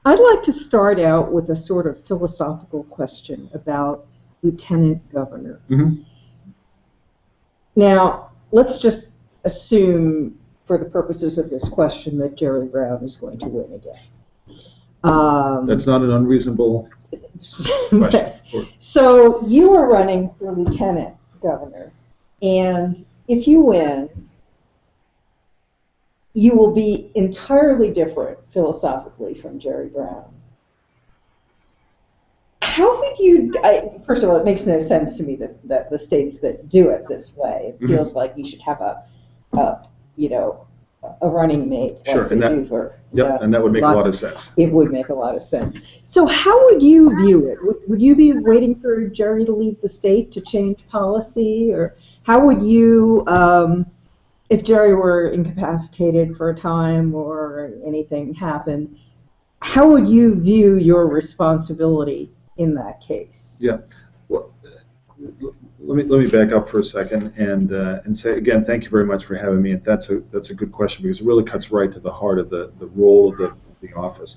I'd like to start out with a sort of philosophical question about lieutenant governor. Mm-hmm. Now, let's just assume, for the purposes of this question, that Jerry Brown is going to win again. That's not an unreasonable question. So you are running for lieutenant governor, and if you win, you will be entirely different philosophically from Jerry Brown. How would you, first of all, it makes no sense to me that the states that do it this way, it feels like you should have a running mate. Sure, like and that, and that would make a lot of sense. It would make a lot of sense. So how would you view it? Would you be waiting for Jerry to leave the state to change policy? Or how would you, if Jerry were incapacitated for a time or anything happened, how would you view your responsibility in that case? Yeah. Well, let me back up for a second and say again, thank you very much for having me. And that's a good question because it really cuts right to the heart of the role of the office.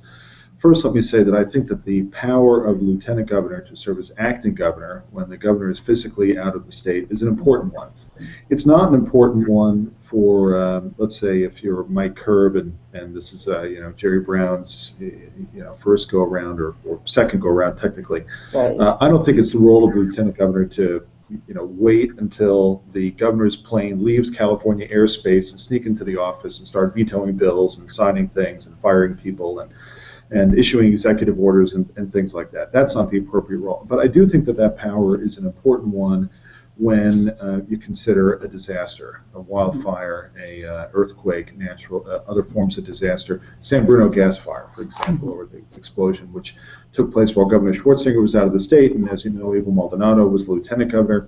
First, let me say that I think that the power of the lieutenant governor to serve as acting governor when the governor is physically out of the state is an important one. It's not an important one for, let's say, if you're Mike Curb and this is Jerry Brown's first go around or second go around technically. Right. I don't think it's the role of the lieutenant governor to wait until the governor's plane leaves California airspace and sneak into the office and start vetoing bills and signing things and firing people and issuing executive orders and things like that. That's not the appropriate role. But I do think that power is an important one when you consider a disaster, a wildfire, a earthquake, natural, other forms of disaster. San Bruno gas fire, for example, or the explosion, which took place while Governor Schwarzenegger was out of the state, and as you know, Abel Maldonado was the lieutenant governor,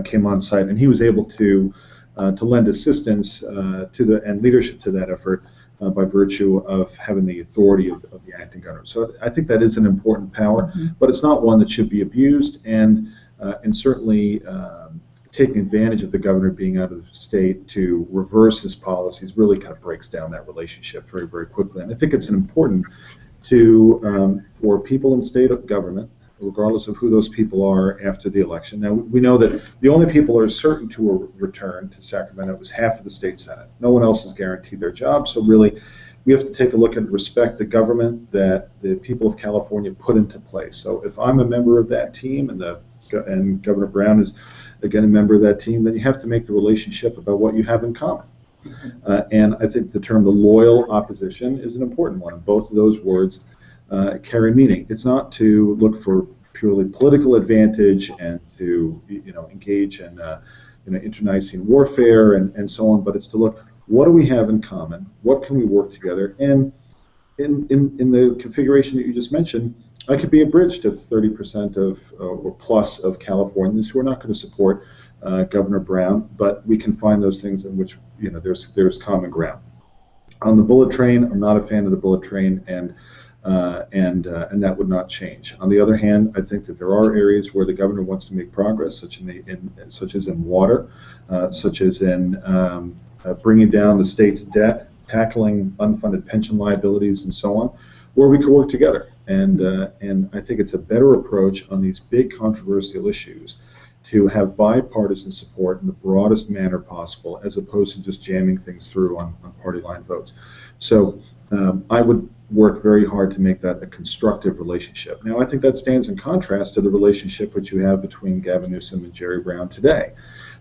came on site, and he was able to lend assistance and leadership to that effort by virtue of having the authority of the acting governor. So I think that is an important power, but it's not one that should be abused, and certainly taking advantage of the governor being out of the state to reverse his policies really kind of breaks down that relationship very, very quickly. And I think it's important for people in state government, regardless of who those people are after the election. Now, we know that the only people who are certain to return to Sacramento is half of the state Senate. No one else is guaranteed their job, so really we have to take a look and respect the government that the people of California put into place. So if I'm a member of that team and Governor Brown is, again, a member of that team, then you have to make the relationship about what you have in common. And I think the term the loyal opposition is an important one. Both of those words carry meaning. It's not to look for purely political advantage and to engage in internecine warfare and so on, but it's to look, what do we have in common? What can we work together? And in the configuration that you just mentioned, I could be a bridge to 30% or plus of Californians who are not going to support Governor Brown, but we can find those things in which there's common ground. On the bullet train, I'm not a fan of the bullet train, and that would not change. On the other hand, I think that there are areas where the governor wants to make progress, such as in water, such as in bringing down the state's debt, tackling unfunded pension liabilities, and so on, where we could work together. And I think it's a better approach on these big controversial issues to have bipartisan support in the broadest manner possible, as opposed to just jamming things through on party line votes. So I would work very hard to make that a constructive relationship. Now, I think that stands in contrast to the relationship which you have between Gavin Newsom and Jerry Brown today.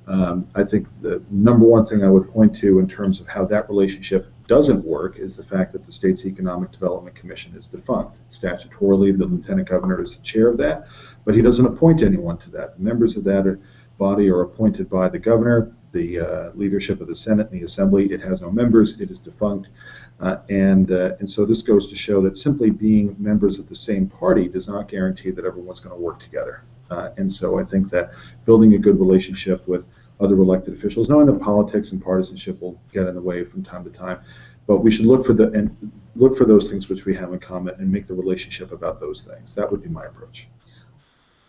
I think the number one thing I would point to in terms of how that relationship doesn't work is the fact that the state's Economic Development Commission is defunct. Statutorily, the lieutenant governor is the chair of that, but he doesn't appoint anyone to that. The members of that body are appointed by the governor, the leadership of the Senate and the Assembly. It has no members. It is defunct. And so this goes to show that simply being members of the same party does not guarantee that everyone's going to work together. And so I think that building a good relationship with other elected officials, knowing that politics and partisanship will get in the way from time to time, but we should look for those things which we have in common and make the relationship about those things. That would be my approach.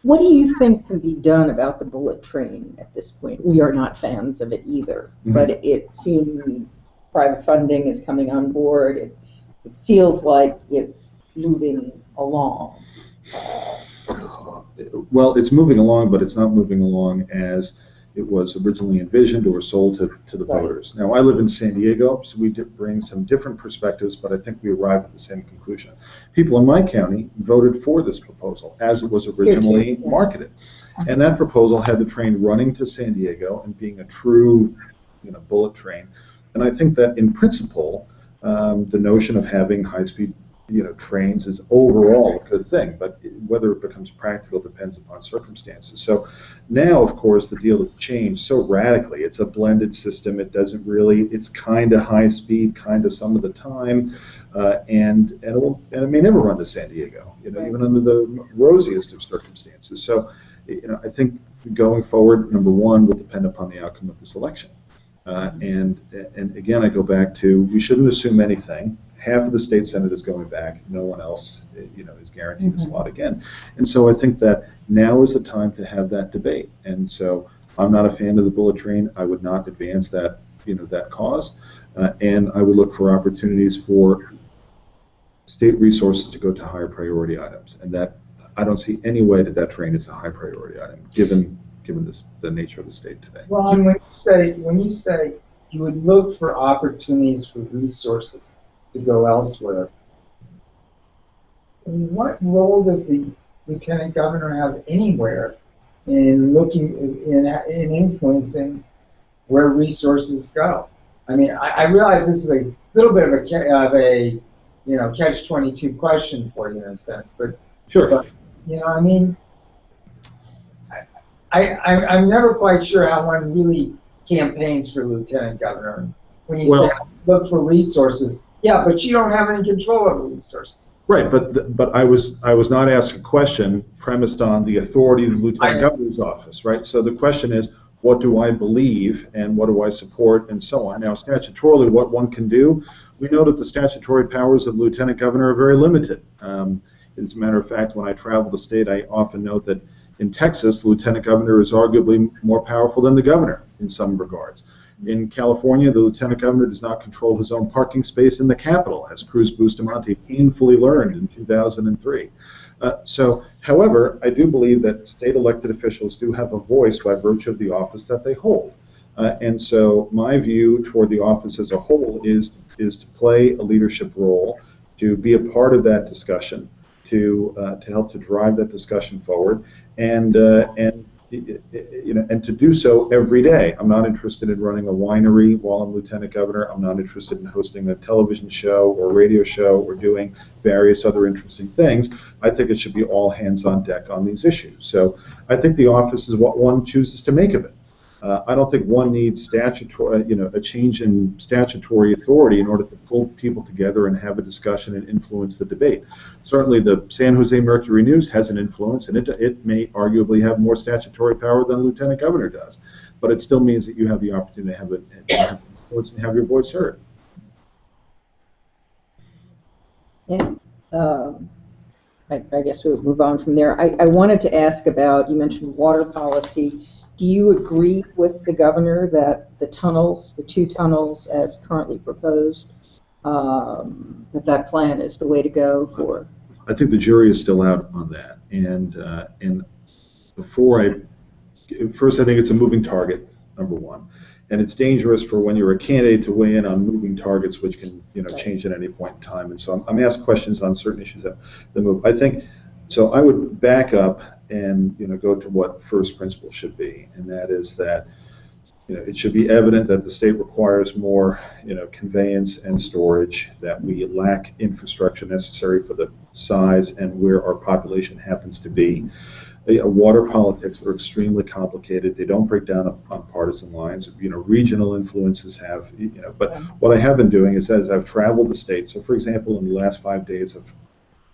What do you think can be done about the bullet train at this point? We are not fans of it either, but it seems private funding is coming on board. It feels like it's moving along? Well, it's moving along, but it's not moving along as it was originally envisioned or sold to the Right. voters. Now, I live in San Diego, so we bring some different perspectives, but I think we arrive at the same conclusion. People in my county voted for this proposal as it was originally marketed. And that proposal had the train running to San Diego and being a true, bullet train. And I think that in principle, the notion of having high-speed trains is overall a good thing, but whether it becomes practical depends upon circumstances. So now, of course, the deal has changed so radically. It's a blended system. It doesn't really, it's kind of high speed, kind of some of the time, and it may never run to San Diego, even under the rosiest of circumstances. So, I think going forward, number one, will depend upon the outcome of this election. And again, I go back to, we shouldn't assume anything. Half of the state senate is going back. No one else, is guaranteed a slot again. And so I think that now is the time to have that debate. And so I'm not a fan of the bullet train. I would not advance that, that cause. And I would look for opportunities for state resources to go to higher priority items. And that I don't see any way that train is a high priority item, given the nature of the state today. Ron, when you say you would look for opportunities for resources to go elsewhere, I mean, what role does the lieutenant governor have anywhere in looking in influencing where resources go? I mean, I realize this is a little bit of a catch-22 question for you in a sense, but sure. But, I mean, I'm never quite sure how one really campaigns for lieutenant governor. When you say look for resources, yeah, but you don't have any control over resources. Right, but I was not asked a question premised on the authority of the lieutenant governor's office, right? So the question is, what do I believe and what do I support and so on. Now, statutorily, what one can do, we know that the statutory powers of the lieutenant governor are very limited. As a matter of fact, when I travel the state, I often note that in Texas, the lieutenant governor is arguably more powerful than the governor in some regards. In California, the lieutenant governor does not control his own parking space in the Capitol, as Cruz Bustamante painfully learned in 2003. However, I do believe that state elected officials do have a voice by virtue of the office that they hold. And so my view toward the office as a whole is to play a leadership role, to be a part of that discussion, to help to drive that discussion forward, and to do so every day. I'm not interested in running a winery while I'm lieutenant governor. I'm not interested in hosting a television show or radio show or doing various other interesting things. I think it should be all hands on deck on these issues. So I think the office is what one chooses to make of it. I don't think one needs statutory, a change in statutory authority in order to pull people together and have a discussion and influence the debate. Certainly, the San Jose Mercury News has an influence, and it may arguably have more statutory power than the lieutenant governor does. But it still means that you have the opportunity to have influence and have your voice heard. Yeah. I guess we'll move on from there. I wanted to ask about, you mentioned water policy. Do you agree with the governor that the two tunnels as currently proposed, that plan is the way to go for? I think the jury is still out on that. And first I think it's a moving target, number one. And it's dangerous for when you're a candidate to weigh in on moving targets, which can change at any point in time. And so I'm asked questions on certain issues that move. I think so. I would back up and go to what first principle should be, and that is that it should be evident that the state requires more conveyance and storage, that we lack infrastructure necessary for the size and where our population happens to be. Water politics are extremely complicated. They don't break down on partisan lines. Regional influences have, but what I have been doing is, as I've traveled the state, so for example, in the last 5 days, I've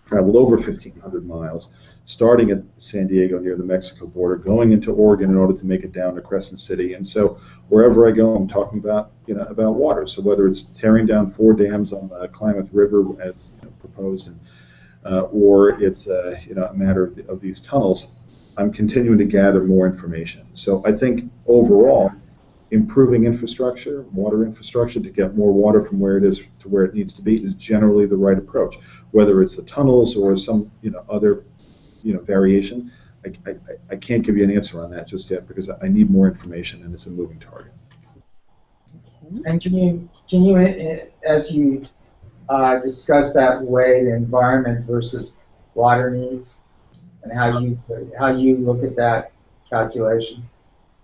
traveled over 1,500 miles, starting at San Diego near the Mexico border, going into Oregon in order to make it down to Crescent City. And so wherever I go, I'm talking about water. So whether it's tearing down 4 dams on the Klamath River as proposed, or it's a matter of these tunnels, I'm continuing to gather more information. So I think overall, improving infrastructure, water infrastructure, to get more water from where it is to where it needs to be is generally the right approach. Whether it's the tunnels or some other variation, I can't give you an answer on that just yet because I need more information and it's a moving target. And can you as you discuss that way the environment versus water needs and how you look at that calculation?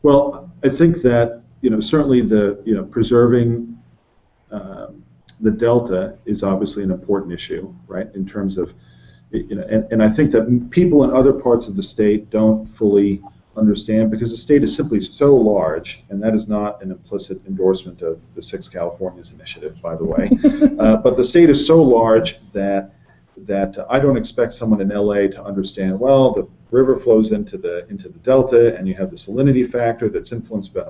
Well, I think that certainly the preserving the delta is obviously an important issue, right? In terms of and I think that people in other parts of the state don't fully understand because the state is simply so large, and that is not an implicit endorsement of the Six Californias initiative, by the way. But the state is so large that I don't expect someone in LA to understand, well, the river flows into the delta, and you have the salinity factor that's influenced by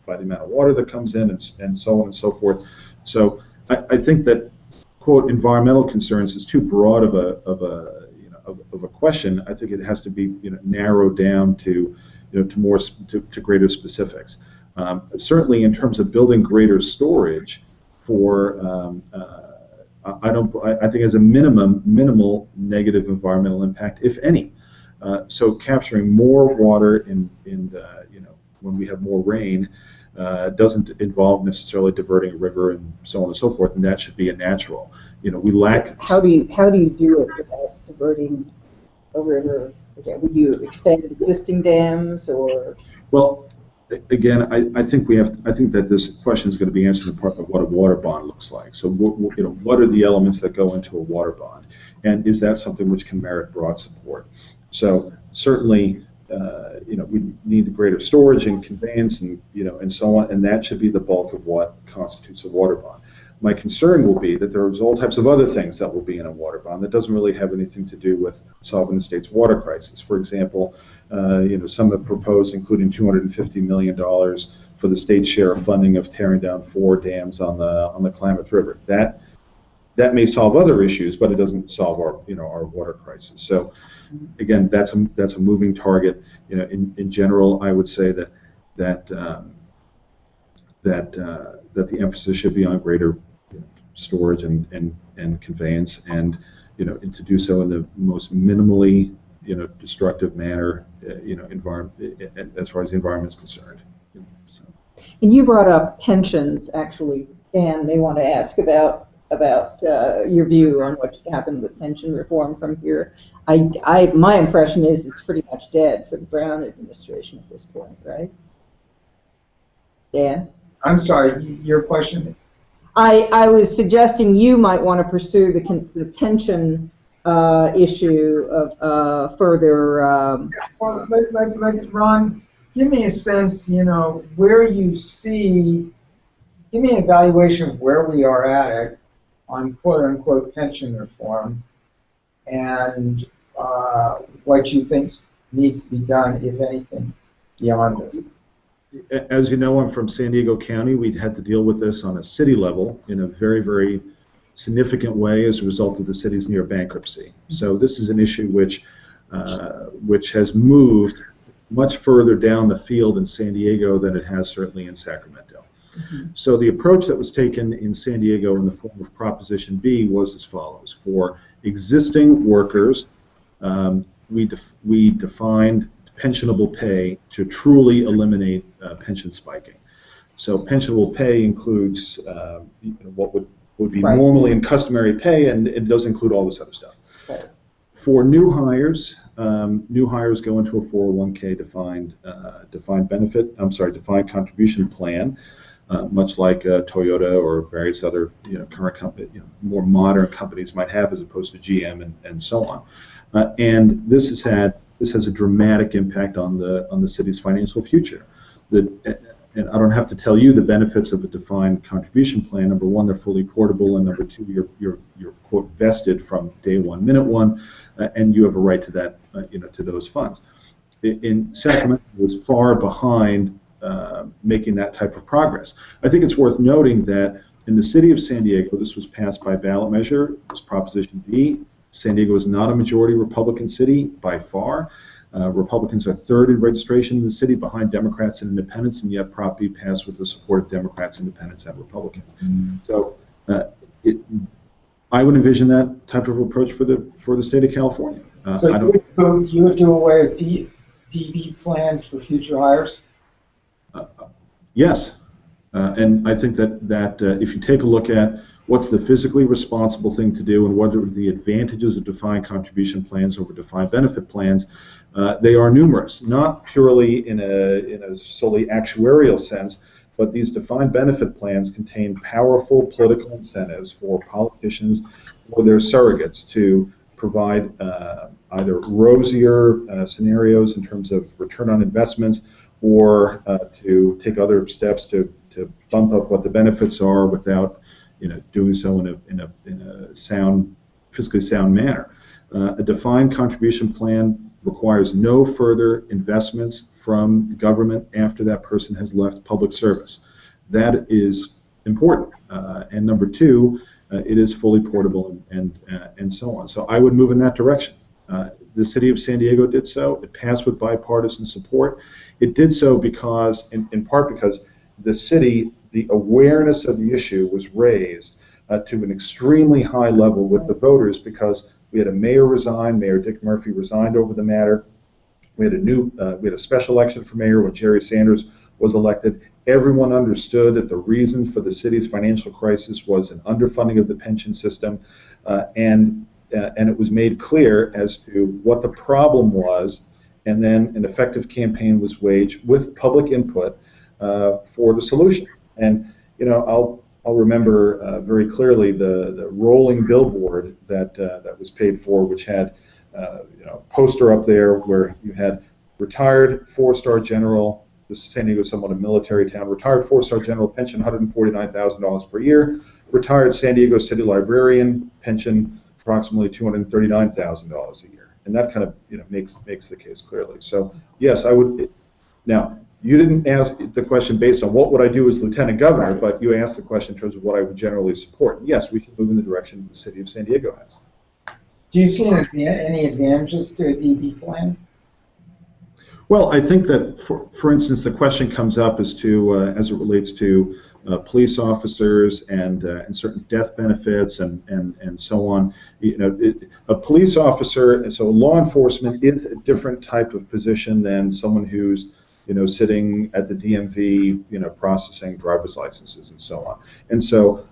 the amount of water that comes in, and so on and so forth. So I think that, quote, environmental concerns is too broad of a question. I think it has to be narrowed down to to greater specifics. Certainly, in terms of building greater storage for I think as a minimal negative environmental impact, if any. So capturing more water in when we have more rain doesn't involve necessarily diverting a river and so on and so forth, and that should be a natural. We lack. How do you do it without diverting a river? Okay, would you expand existing dams or? Well, again, I think that this question is going to be answered in part by what a water bond looks like. So, what are the elements that go into a water bond, and is that something which can merit broad support? So, certainly, we need the greater storage and conveyance, and and so on, and that should be the bulk of what constitutes a water bond. My concern will be that there's all types of other things that will be in a water bond that doesn't really have anything to do with solving the state's water crisis. For example, some have proposed including $250 million for the state's share of funding of tearing down 4 dams on the Klamath River. That may solve other issues, but it doesn't solve our water crisis. So, again, that's a moving target. In general, I would say that the emphasis should be on greater storage and conveyance, and to do so in the most minimally destructive manner, as far as the environment is concerned. So. And you brought up pensions. Actually, Dan may want to ask about your view on what should happen with pension reform from here. My impression is it's pretty much dead for the Brown administration at this point, right? Dan? I'm sorry, your question? I was suggesting you might want to pursue the pension issue of further. Well, like Ron, give me a sense, where you see. Give me an evaluation of where we are at on quote-unquote pension reform, and what you think needs to be done, if anything, beyond this. As you know, I'm from San Diego County. We had to deal with this on a city level in a very, very significant way as a result of the city's near bankruptcy. So this is an issue which has moved much further down the field in San Diego than it has certainly in Sacramento. Mm-hmm. So the approach that was taken in San Diego in the form of Proposition B was as follows. For existing workers, we defined pensionable pay to truly eliminate pension spiking. So pensionable pay includes what would be normally and customary pay, and it does include all this other stuff. Right. For new hires go into a 401k defined contribution plan, much like Toyota or various other current company, more modern companies might have, as opposed to GM and so on. And this has a dramatic impact on the city's financial future. And I don't have to tell you the benefits of a defined contribution plan. Number one, they're fully portable, and number two, you're quote vested from day one, minute one, and you have a right to that, to those funds. In Sacramento, it was far behind making that type of progress. I think it's worth noting that in the city of San Diego, this was passed by ballot measure. It was Proposition B. San Diego is not a majority Republican city by far. Republicans are third in registration in the city, behind Democrats and Independents, and yet Prop B passed with the support of Democrats, Independents, and Republicans. So I would envision that type of approach for the state of California. So you would do away with DB plans for future hires? Yes, and I think that if you take a look at what's the physically responsible thing to do and what are the advantages of defined contribution plans over defined benefit plans, they are numerous, not purely in a solely actuarial sense, but these defined benefit plans contain powerful political incentives for politicians or their surrogates to provide either rosier scenarios in terms of return on investments, or to take other steps to bump up what the benefits are without doing so in a sound, fiscally sound manner. A defined contribution plan requires no further investments from the government after that person has left public service. That is important. And number two, it is fully portable and so on. So I would move in that direction. The city of San Diego did so. It passed with bipartisan support. It did so because, in part because the city, the awareness of the issue was raised to an extremely high level with the voters, because we had a mayor resign. Mayor Dick Murphy resigned over the matter. We had a special election for mayor when Jerry Sanders was elected. Everyone understood that the reason for the city's financial crisis was an underfunding of the pension system, and it was made clear as to what the problem was, and then an effective campaign was waged with public input for the solution. And I'll remember very clearly the rolling billboard that was paid for, which had a poster up there where you had retired 4-star general. This is San Diego, somewhat a military town. Retired 4-star general, pension $149,000 per year. Retired San Diego city librarian, pension approximately $239,000 a year. And that kind of makes the case clearly. So yes, I would. Now, you didn't ask the question based on what would I do as lieutenant governor, but you asked the question in terms of what I would generally support. Yes, we should move in the direction the city of San Diego has. Do you see any advantages to a DB plan? Well, I think that, for instance, the question comes up as it relates to police officers and certain death benefits and so on. A police officer, so law enforcement is a different type of position than someone who's sitting at the DMV, processing driver's licenses and so on. And so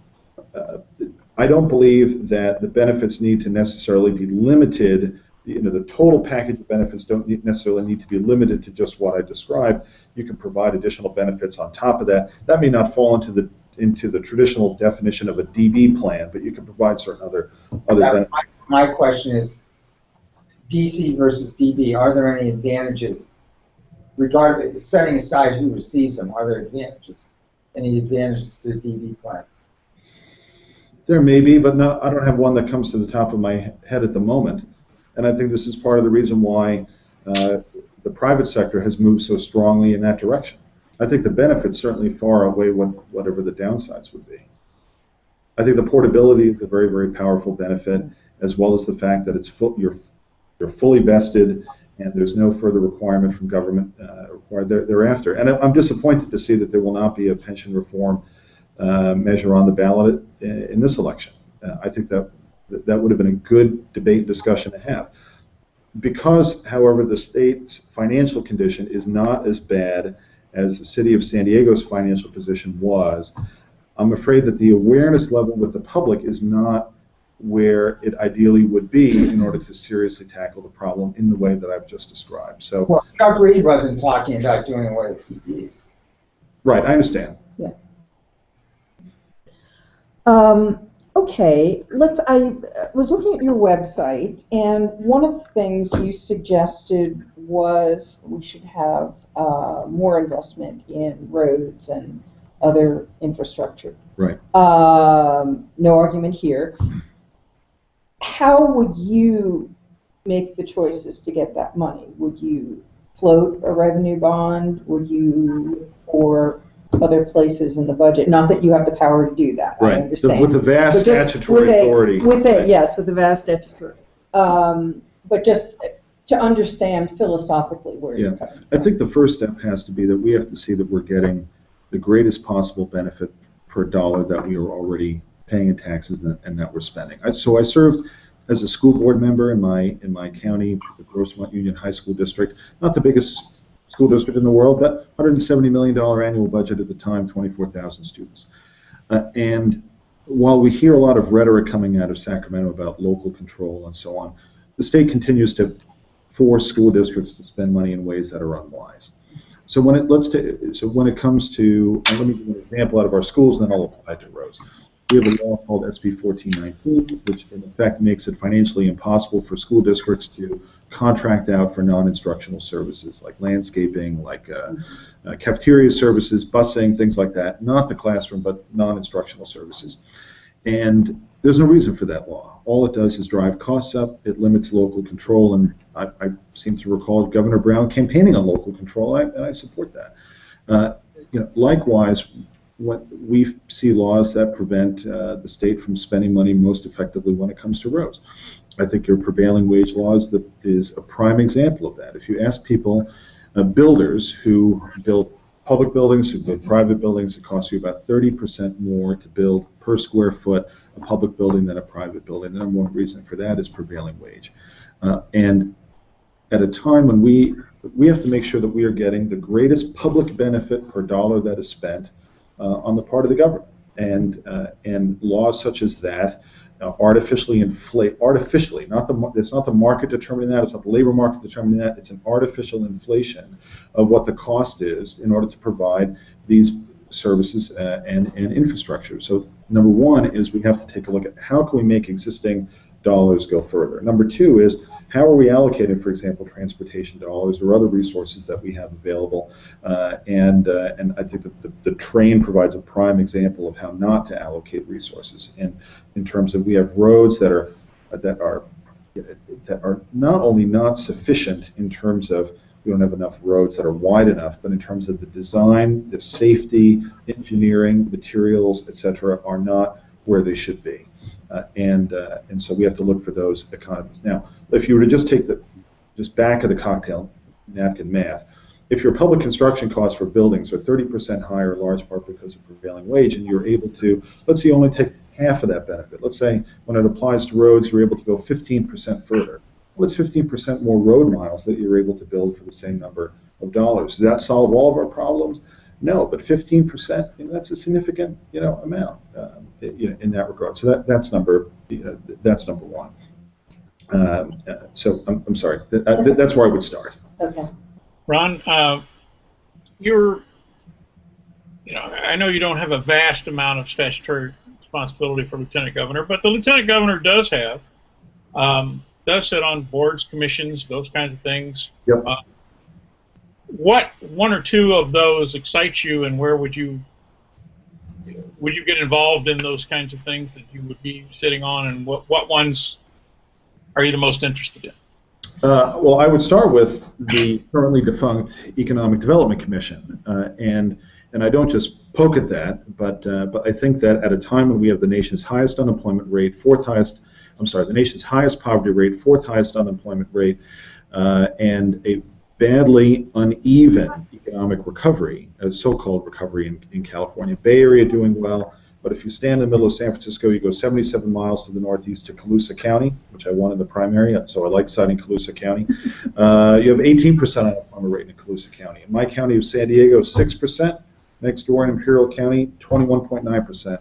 I don't believe that the benefits need to necessarily be limited. The total package of benefits don't necessarily need to be limited to just what I described. You can provide additional benefits on top of that. That may not fall into the traditional definition of a DB plan, but you can provide certain other benefits. My question is, DC versus DB, are there any advantages? Regardless, setting aside who receives them, are there advantages? Any advantages to the DB plan? There may be, but no, I don't have one that comes to the top of my head at the moment. And I think this is part of the reason why the private sector has moved so strongly in that direction. I think the benefits certainly far outweigh whatever the downsides would be. I think the portability is a very, very powerful benefit, as well as the fact that you're fully vested and there's no further requirement from government required thereafter. And I'm disappointed to see that there will not be a pension reform measure on the ballot in this election. I think that would have been a good debate and discussion to have. Because, however, the state's financial condition is not as bad as the city of San Diego's financial position was, I'm afraid that the awareness level with the public is not where it ideally would be in order to seriously tackle the problem in the way that I've just described. So, well, Chuck Reed wasn't talking about doing away with PBs. Right, I understand. Yeah. Okay, I was looking at your website, and one of the things you suggested was we should have more investment in roads and other infrastructure. Right. No argument here. How would you make the choices to get that money? Would you float a revenue bond? Would you look for other places in the budget? Not that you have the power to do that. Right. I understand. With the vast statutory authority. Yes, with the vast statutory. But just to understand philosophically where Yeah, you're coming I from. think the first step has to be that we have to see that we're getting the greatest possible benefit per dollar that we are already paying in taxes and that we're spending. So I served as a school board member in my county, the Grossmont Union High School District, not the biggest school district in the world, but $170 million annual budget at the time, 24,000 students. And while we hear a lot of rhetoric coming out of Sacramento about local control and so on, the state continues to force school districts to spend money in ways that are unwise. So when it comes to, and let me give an example out of our schools, then I'll apply it to roads. We have a law called SB 1419, which in effect makes it financially impossible for school districts to contract out for non-instructional services like landscaping, like cafeteria services, busing, things like that. Not the classroom, but non-instructional services. And there's no reason for that law. All it does is drive costs up. It limits local control, and I seem to recall Governor Brown campaigning on local control, and I support that. Likewise, we see laws that prevent the state from spending money most effectively when it comes to roads. I think your prevailing wage laws is a prime example of that. If you ask people, builders who build public buildings, who build private buildings, it costs you about 30% more to build per square foot a public building than a private building. The number one reason for that is prevailing wage. And at a time when we have to make sure that we are getting the greatest public benefit per dollar that is spent on the part of the government, and laws such as that artificially inflate. Artificially, it's not the market determining that. It's not the labor market determining that. It's an artificial inflation of what the cost is in order to provide these services and infrastructure. So number one is we have to take a look at how can we make existing dollars go further. Number two is how are we allocating, for example, transportation dollars or other resources that we have available? And I think that the train provides a prime example of how not to allocate resources. And in terms of we have roads that are not only not sufficient in terms of we don't have enough roads that are wide enough, but in terms of the design, the safety, engineering, materials, etc., are not where they should be. And so we have to look for those economies. Now, if you were to just take just back of the cocktail napkin math, if your public construction costs for buildings are 30% higher in large part because of prevailing wage, and you're able to, let's say you only take half of that benefit. Let's say when it applies to roads, you're able to go 15% further. Well, it's 15% more road miles that you're able to build for the same number of dollars. Does that solve all of our problems? No, but 15%, that's a significant, amount, in that regard. So that's number one. So I'm sorry. That's where I would start. Okay. Ron, I know you don't have a vast amount of statutory responsibility for lieutenant governor, but the lieutenant governor does sit on boards, commissions, those kinds of things. Yep. What one or two of those excite you, and where would you get involved in those kinds of things that you would be sitting on, and what ones are you the most interested in? Well, I would start with the currently defunct Economic Development Commission, and I don't just poke at that, but I think that at a time when we have the nation's highest unemployment rate, the nation's highest poverty rate, fourth highest unemployment rate, and a badly uneven economic recovery, so-called recovery in California. Bay Area doing well, but if you stand in the middle of San Francisco, you go 77 miles to the northeast to Colusa County, which I won in the primary, so I like citing Colusa County. You have 18% unemployment rate in Colusa County. In my county of San Diego, 6%. Next door in Imperial County, 21.9%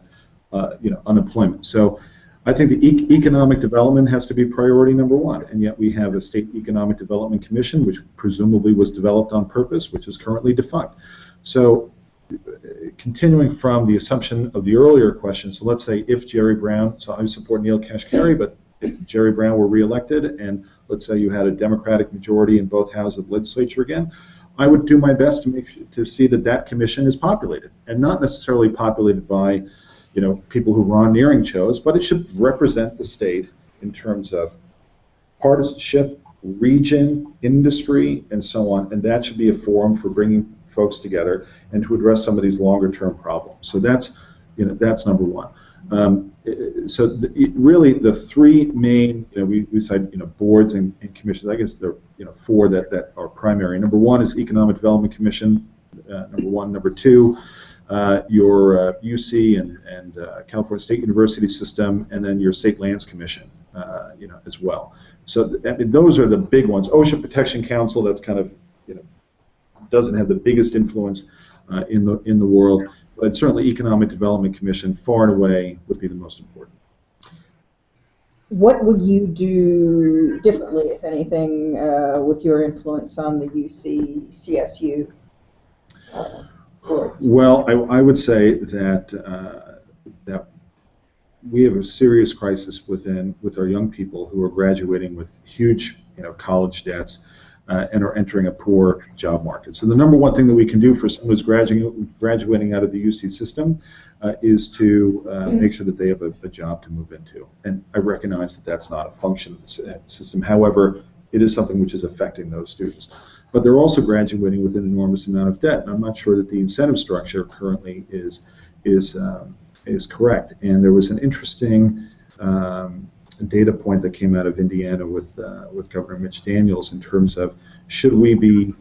unemployment. So I think the economic development has to be priority number one, and yet we have a state economic development commission, which presumably was developed on purpose, which is currently defunct. So continuing from the assumption of the earlier question, so let's say if Jerry Brown, so I support Neil Kashkari, but if Jerry Brown were reelected, and let's say you had a Democratic majority in both houses of the legislature again, I would do my best to see that commission is populated, and not necessarily populated by people who Ron Nehring chose, but it should represent the state in terms of partisanship, region, industry, and so on, and that should be a forum for bringing folks together and to address some of these longer-term problems. So that's number one. really the three main, we cite, boards and commissions. I guess there are, four that are primary. Number one is Economic Development Commission. Number one. Number two, your UC and California State University system, and then your State Lands Commission, as well. So those are the big ones. Ocean Protection Council, that's kind of, doesn't have the biggest influence in the world. But certainly Economic Development Commission, far and away, would be the most important. What would you do differently, if anything, with your influence on the UC, CSU boards? Well, I would say that that we have a serious crisis with our young people who are graduating with huge, college debts. And are entering a poor job market. So the number one thing that we can do for someone who's graduating out of the UC system is to make sure that they have a job to move into. And I recognize that that's not a function of the system. However, it is something which is affecting those students. But they're also graduating with an enormous amount of debt. And I'm not sure that the incentive structure currently is correct. And there was an interesting data point that came out of Indiana with Governor Mitch Daniels in terms of should we be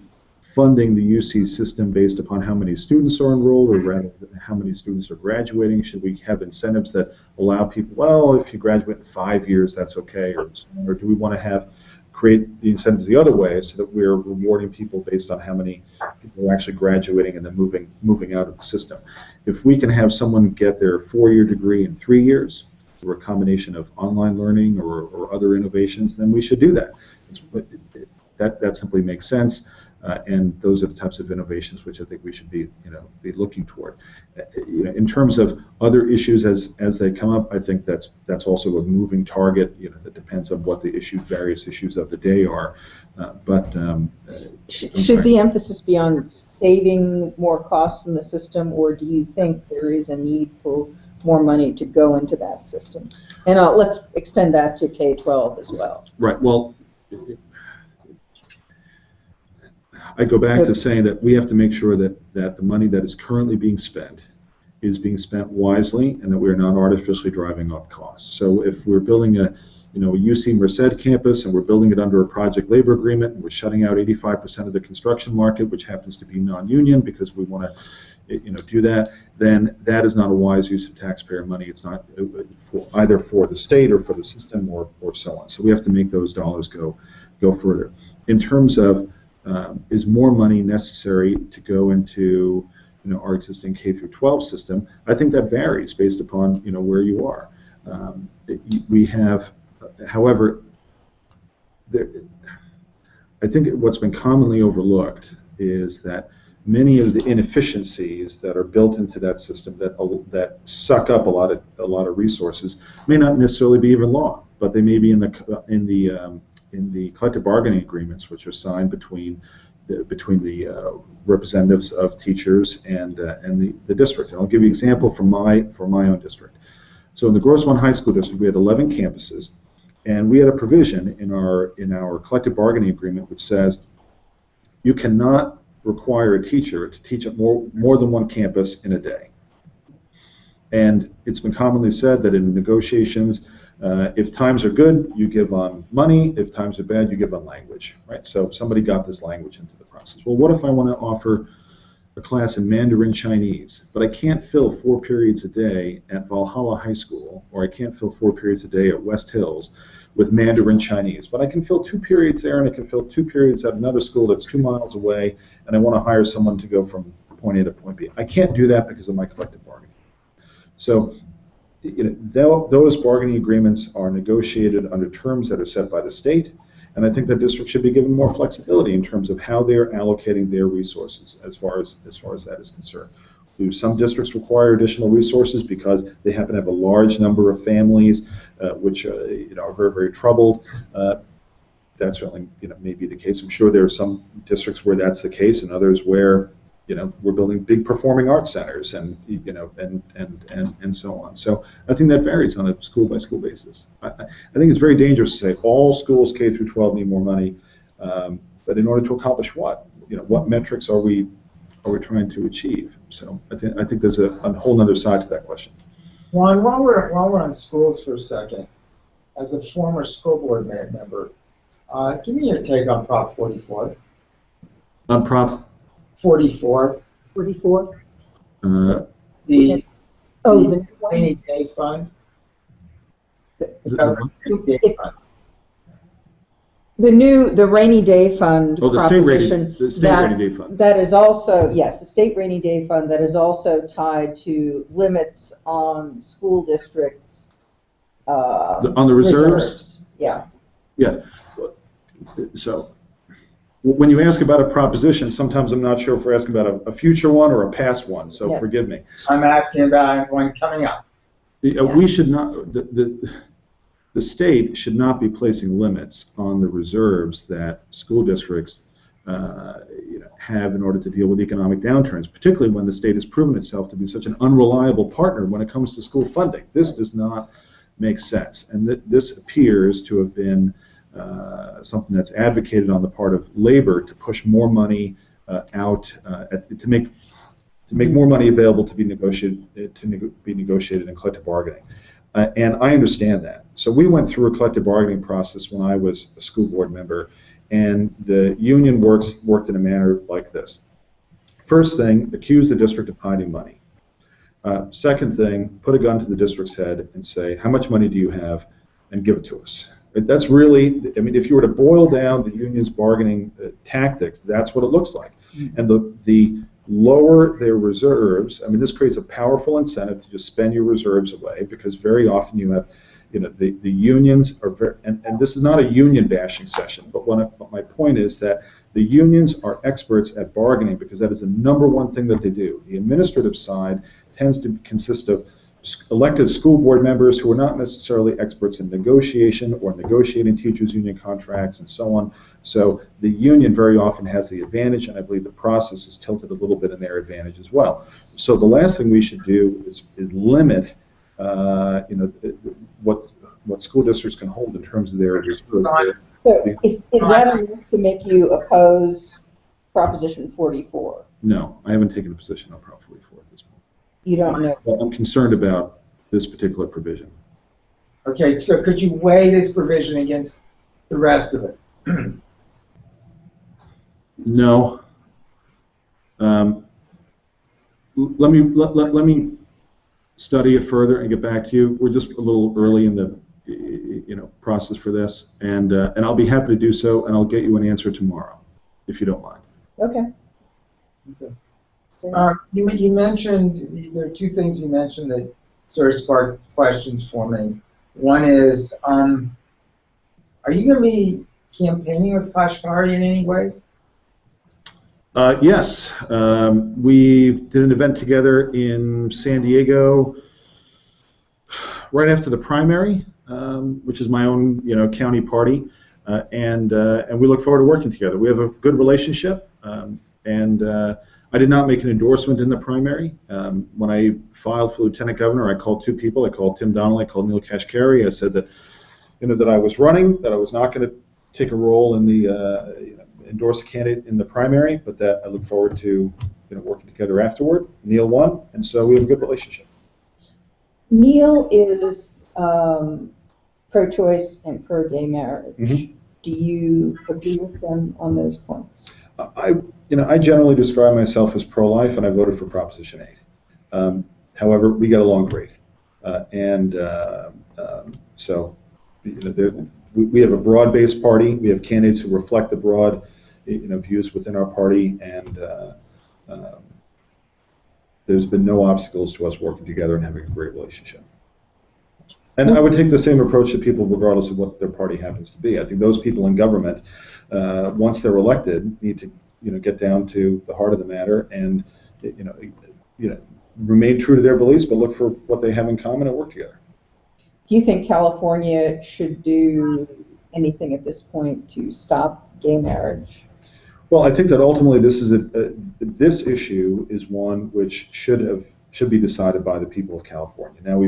funding the UC system based upon how many students are enrolled, or rather how many students are graduating? Should we have incentives that allow people, well, if you graduate in 5 years, that's okay, or do we want to create the incentives the other way so that we're rewarding people based on how many people are actually graduating and then moving out of the system? If we can have someone get their 4-year degree in 3 years, or a combination of online learning or other innovations, then we should do that. That simply makes sense, and those are the types of innovations which I think we should be looking toward. In terms of other issues as they come up, I think that's also a moving target. That depends on what the various issues of the day are. Should the emphasis be on saving more costs in the system, or do you think there is a need for more money to go into that system? And let's extend that to K-12 as well. Right. Well, I go back to saying that we have to make sure that the money that is currently being spent is being spent wisely, and that we're not artificially driving up costs. So if we're building a UC Merced campus and we're building it under a project labor agreement, and we're shutting out 85% of the construction market, which happens to be non-union because we want to do that, then that is not a wise use of taxpayer money. It's not either for the state or for the system or so on. So we have to make those dollars go further. In terms of is more money necessary to go into our existing K through 12 system, I think that varies based upon where you are. We have, however, I think what's been commonly overlooked is that many of the inefficiencies that are built into that system that suck up a lot of resources may not necessarily be even law, but they may be in the collective bargaining agreements which are signed between the representatives of teachers and the district. And I'll give you an example from my own district. So in the Grossmont High School District, we had 11 campuses, and we had a provision in our collective bargaining agreement which says you cannot require a teacher to teach at more than one campus in a day. And it's been commonly said that in negotiations, if times are good, you give on money. If times are bad, you give on language, right? So somebody got this language into the process. Well, what if I want to offer a class in Mandarin Chinese, but I can't fill 4 periods a day at Valhalla High School, or I can't fill 4 periods a day at West Hills with Mandarin Chinese, but I can fill 2 periods there, and I can fill 2 periods at another school that's 2 miles away, and I want to hire someone to go from point A to point B. I can't do that because of my collective bargaining. So those bargaining agreements are negotiated under terms that are set by the state, and I think that districts should be given more flexibility in terms of how they're allocating their resources as far as that is concerned. Do some districts require additional resources because they happen to have a large number of families which are very, very troubled? That certainly may be the case. I'm sure there are some districts where that's the case, and others where we're building big performing arts centers and and so on. So I think that varies on a school by school basis. I think it's very dangerous to say all schools K through 12 need more money, but in order to accomplish what? What metrics are we trying to achieve? So I think there's a whole other side to that question. Ron, while we're on schools for a second, as a former school board member, give me your take on Prop 44. On Prop 44. 44? The The rainy day fund. the rainy day fund Oh, the proposition. state rainy day fund. That is also, yes, the state rainy day fund that is also tied to limits on school districts. On the reserves? Yeah. Yes. So when you ask about a proposition, sometimes I'm not sure if we're asking about a future one or a past one, so Yeah. forgive me. I'm asking about one coming up. We should not, the state should not be placing limits on the reserves that school districts have in order to deal with economic downturns, particularly when the state has proven itself to be such an unreliable partner when it comes to school funding. This does not make sense, and this appears to have been something that's advocated on the part of labor to push more money out to make more money available to be negotiated in collective bargaining. And I understand that. So we went through a collective bargaining process when I was a school board member, and the union worked in a manner like this. First thing, accuse the district of hiding money. Second thing, put a gun to the district's head and say, how much money do you have, and give it to us. That's really, I mean, if you were to boil down the union's bargaining tactics, that's what it looks like. And the lower their reserves, I mean, this creates a powerful incentive to just spend your reserves away, because very often you have, the unions are very, and this is not a union bashing session, but my point is that the unions are experts at bargaining because that is the number one thing that they do. The administrative side tends to consist of elected school board members who are not necessarily experts in negotiation or negotiating teachers' union contracts and so on. So the union very often has the advantage, and I believe the process is tilted a little bit in their advantage as well. So the last thing we should do is limit, what school districts can hold in terms of their. So is that enough to make you oppose Proposition 44? No, I haven't taken a position on Prop 44 at this point. You don't know. Well, I'm concerned about this particular provision. Okay, so could you weigh this provision against the rest of it? No. Let me study it further and get back to you. We're just a little early in the process for this, and I'll be happy to do so, and I'll get you an answer tomorrow, if you don't mind. Okay. You mentioned, there are two things you mentioned that sort of sparked questions for me. One is, are you going to be campaigning with Kashkari in any way? Yes. We did an event together in San Diego right after the primary, which is my own county party, and we look forward to working together. We have a good relationship, and I did not make an endorsement in the primary. When I filed for lieutenant governor, I called two people. I called Tim Donnelly, I called Neil Kashkari. I said that that I was running, that I was not going to take a role in the endorse a candidate in the primary, but that I look forward to working together afterward. Neil won, and so we have a good relationship. Neil is pro-choice and pro-gay marriage. Mm-hmm. Do you agree with them on those points? I generally describe myself as pro-life, and I voted for Proposition 8. However, we get along great, so we have a broad-based party. We have candidates who reflect the broad, views within our party, and there's been no obstacles to us working together and having a great relationship. And I would take the same approach to people regardless of what their party happens to be. I think those people in government, once they're elected, need to get down to the heart of the matter and remain true to their beliefs, but look for what they have in common and work together. Do you think California should do anything at this point to stop gay marriage? Well, I think that ultimately this is this issue is one which should be decided by the people of California. Now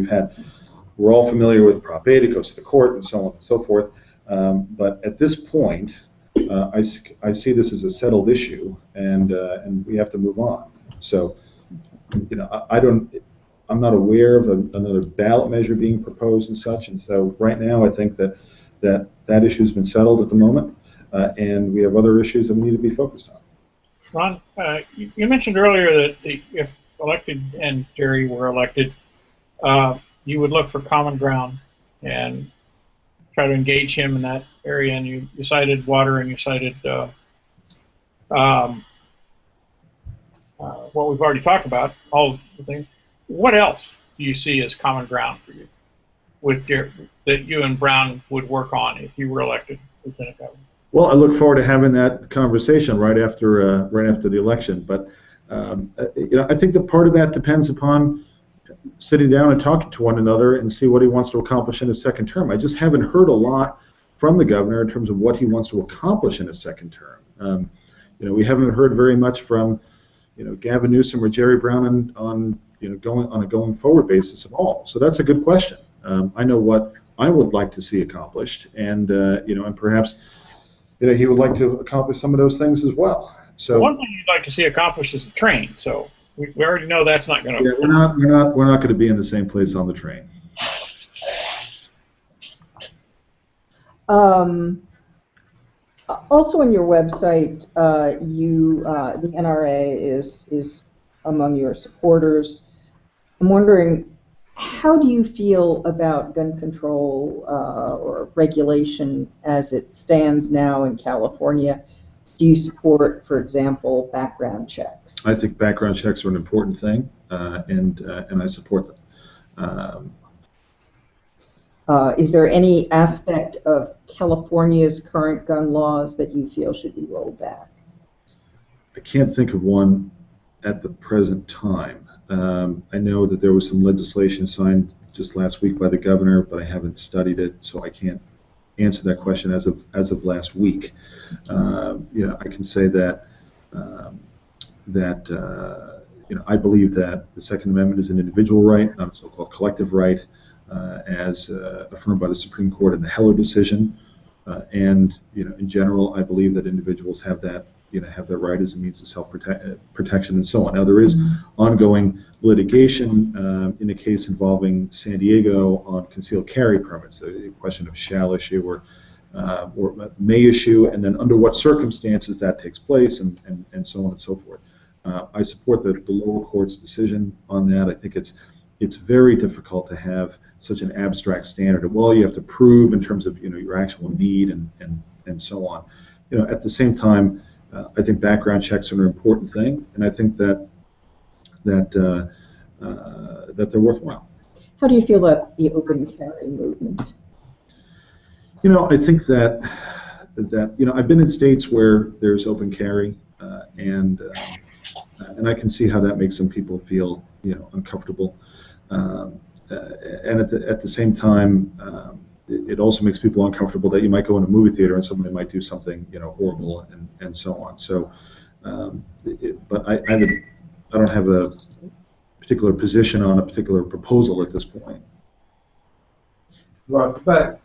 we're all familiar with Prop 8, it goes to the court and so on and so forth, but at this point, I see this as a settled issue, and we have to move on. So, I'm not aware of another ballot measure being proposed and such. And so right now, I think that issue has been settled at the moment, and we have other issues that we need to be focused on. Ron, you mentioned earlier that if elected and Jerry were elected, you would look for common ground and try to engage him in that area. And you cited water, and you cited what we've already talked about, all the things. What else do you see as common ground for you with that you and Brown would work on if you were elected lieutenant governor? Well, I look forward to having that conversation right after the election. But I think that part of that depends upon sitting down and talking to one another and see what he wants to accomplish in his second term. I just haven't heard a lot from the governor in terms of what he wants to accomplish in his second term. We haven't heard very much from Gavin Newsom or Jerry Brown on a going forward basis at all. So that's a good question. I know what I would like to see accomplished, and and perhaps he would like to accomplish some of those things as well. So one thing you'd like to see accomplished is the train. So we already know that's not going to. Yeah, we're not going to be in the same place on the train. Also on your website, the NRA is among your supporters. I'm wondering, how do you feel about gun control or regulation as it stands now in California? Do you support, for example, background checks? I think background checks are an important thing, and I support them. Is there any aspect of California's current gun laws that you feel should be rolled back? I can't think of one at the present time. I know that there was some legislation signed just last week by the governor, but I haven't studied it, so I can't answer that question as of last week. I can say that I believe that the Second Amendment is an individual right, not a so-called collective right, as affirmed by the Supreme Court in the Heller decision. And in general, I believe that individuals have that right as a means of self-protection and so on. Now, there is ongoing litigation in a case involving San Diego on concealed carry permits, a question of shall issue or may issue, and then under what circumstances that takes place, and so on and so forth. I support the lower court's decision on that. I think it's very difficult to have such an abstract standard of, well, you have to prove in terms of your actual need and so on. At the same time, I think background checks are an important thing, and I think that they're worthwhile. How do you feel about the open carry movement? I think that I've been in states where there's open carry, and I can see how that makes some people feel uncomfortable, and at the same time, it also makes people uncomfortable that you might go in a movie theater and somebody might do something horrible and so on. So, but I don't have a particular position on a particular proposal at this point. Well, but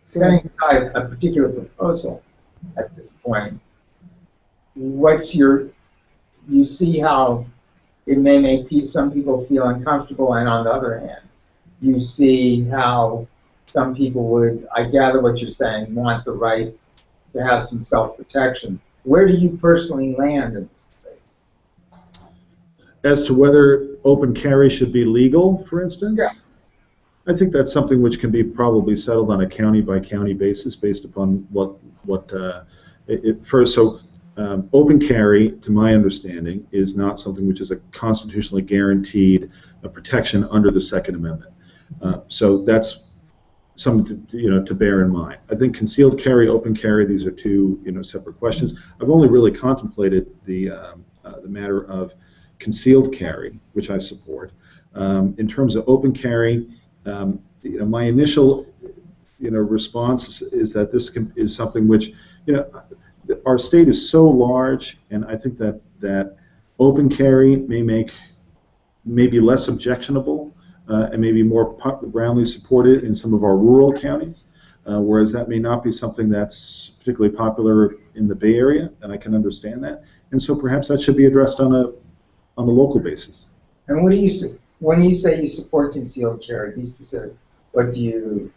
setting aside a particular proposal at this point, you see how it may make some people feel uncomfortable, and on the other hand, you see how some people would, I gather what you're saying, want the right to have some self-protection. Where do you personally land in this debate? As to whether open carry should be legal, for instance? Yeah. I think that's something which can be probably settled on a county-by-county basis based upon first. So open carry, to my understanding, is not something which is a constitutionally guaranteed protection under the Second Amendment. So that's something to bear in mind. I think concealed carry, open carry, these are two separate questions. I've only really contemplated the matter of concealed carry, which I support. In terms of open carry, my initial response is that this is something which our state is so large, and I think that open carry may be less objectionable and maybe more roundly supported in some of our rural counties, whereas that may not be something that's particularly popular in the Bay Area, and I can understand that. And so perhaps that should be addressed on on a local basis. And what do you when you say you support concealed carry? Be specific. What do you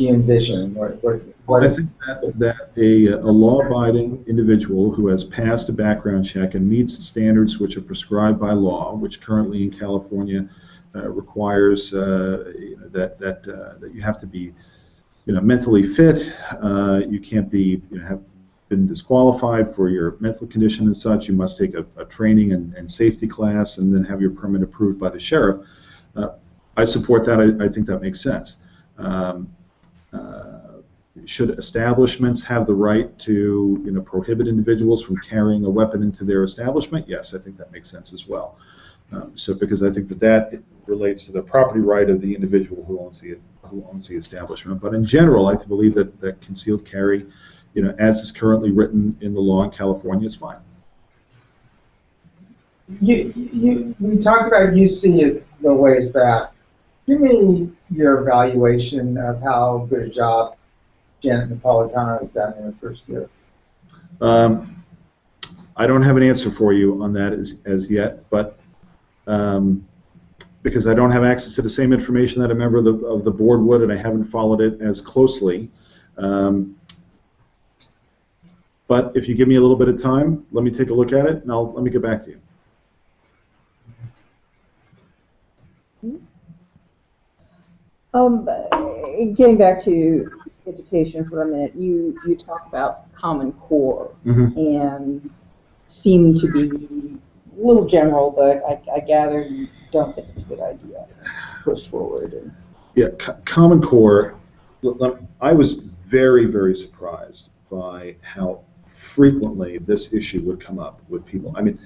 envision? I think that a law-abiding individual who has passed a background check and meets the standards which are prescribed by law, which currently in California requires that you have to be mentally fit, you can't be have been disqualified for your mental condition and such. You must take a training and safety class and then have your permit approved by the sheriff. I support that. I think that makes sense. Should establishments have the right to prohibit individuals from carrying a weapon into their establishment? Yes, I think that makes sense as well. Because I think that relates to the property right of the individual who owns the establishment. But in general, I believe that concealed carry, as is currently written in the law in California, is fine. We talked about you see it the ways back. Give me your evaluation of how good a job Janet Napolitano has done in her first year. I don't have an answer for you on that as yet, but because I don't have access to the same information that a member of the board would, and I haven't followed it as closely. But if you give me a little bit of time, let me take a look at it, and let me get back to you. Getting back to education for a minute, you talk about Common Core and seem to be a little general, but I gather you don't think it's a good idea to push forward. Yeah, Common Core, I was very, very surprised by how frequently this issue would come up with people. I mean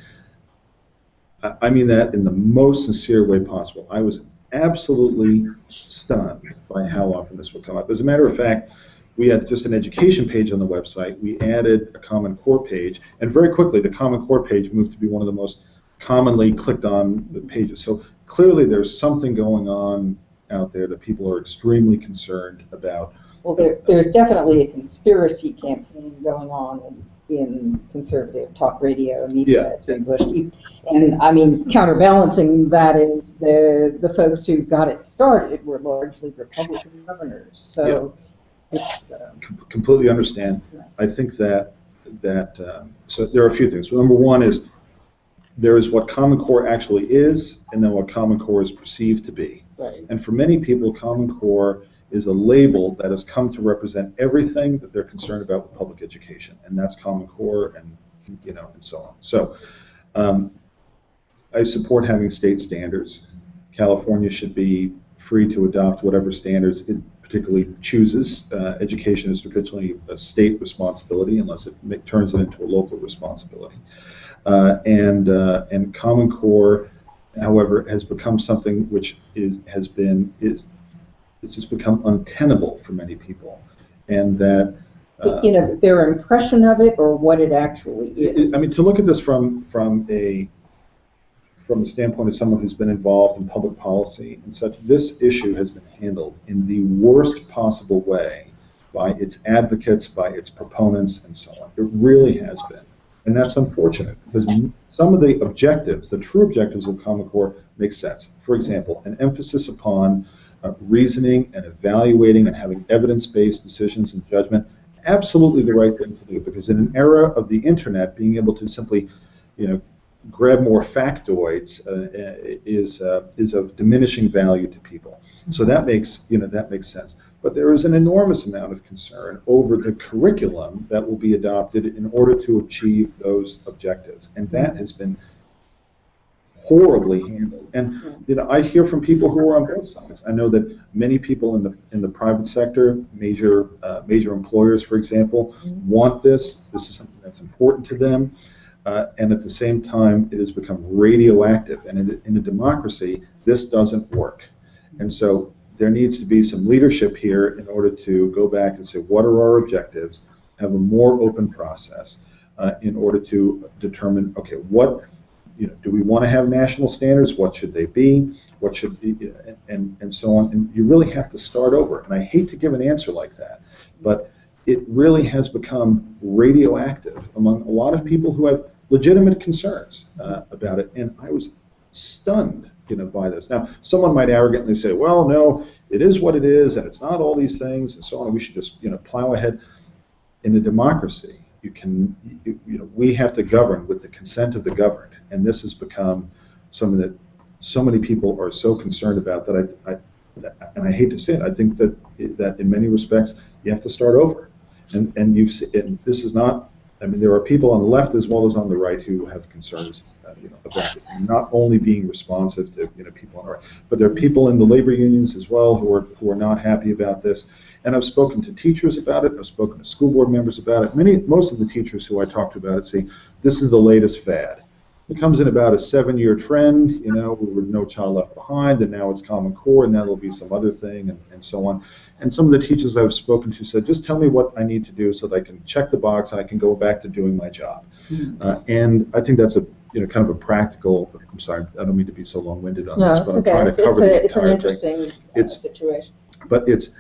that in the most sincere way possible. I was absolutely stunned by how often this would come up. As a matter of fact, we had just an education page on the website. We added a Common Core page, and very quickly the Common Core page moved to be one of the most commonly clicked on pages. So clearly there's something going on out there that people are extremely concerned about. Well, there's definitely a conspiracy campaign going on in conservative talk radio media that's being pushed. And counterbalancing that is the folks who got it started were largely Republican governors. So it's completely understand. I think that so there are a few things. Number one is there is what Common Core actually is, and then what Common Core is perceived to be. Right. And for many people, Common Core is a label that has come to represent everything that they're concerned about with public education, and that's Common Core, and and so on. So I support having state standards. California should be free to adopt whatever standards it particularly chooses. Education is traditionally a state responsibility unless it turns it into a local responsibility. And Common Core, however, has become something which it's just become untenable for many people, and that their impression of it or what it actually is. To look at this from the standpoint of someone who's been involved in public policy and such, this issue has been handled in the worst possible way by its advocates, by its proponents, and so on. It really has been. And that's unfortunate, because some of the objectives, the true objectives of Common Core, make sense. For example, an emphasis upon reasoning and evaluating and having evidence-based decisions and judgment, absolutely the right thing to do, because in an era of the internet, being able to simply, grab more factoids is of diminishing value to people. So that makes sense. But there is an enormous amount of concern over the curriculum that will be adopted in order to achieve those objectives, and that has been horribly handled. And I hear from people who are on both sides. I know that many people in the private sector, major employers, for example, want this. This is something that's important to them. And at the same time, it has become radioactive. And in a democracy, this doesn't work. And so there needs to be some leadership here in order to go back and say, what are our objectives? Have a more open process in order to determine, okay, what do we want to have national standards? What should they be? What should be, and so on. And you really have to start over. And I hate to give an answer like that, but it really has become radioactive among a lot of people who have legitimate concerns about it, and I was stunned, by this. Now, someone might arrogantly say, well, no, it is what it is, and it's not all these things, and so on, and we should just, plow ahead. In a democracy, we have to govern with the consent of the governed, and this has become something that so many people are so concerned about that I hate to say it, I think that in many respects you have to start over, and this is not. I mean, there are people on the left as well as on the right who have concerns, about it, and not only being responsive to people on the right, but there are people in the labor unions as well who are not happy about this. And I've spoken to teachers about it. I've spoken to school board members about it. Most of the teachers who I talk to about it say this is the latest fad. It comes in about a 7-year trend. We were No Child Left Behind, and now it's Common Core, and now there'll be some other thing, and so on. And some of the teachers I've spoken to said, just tell me what I need to do so that I can check the box and I can go back to doing my job. And I think that's a kind of a practical. I'm sorry, I don't mean to be so long-winded on this, but I'm trying to cover the entire thing. It's an interesting situation. But it's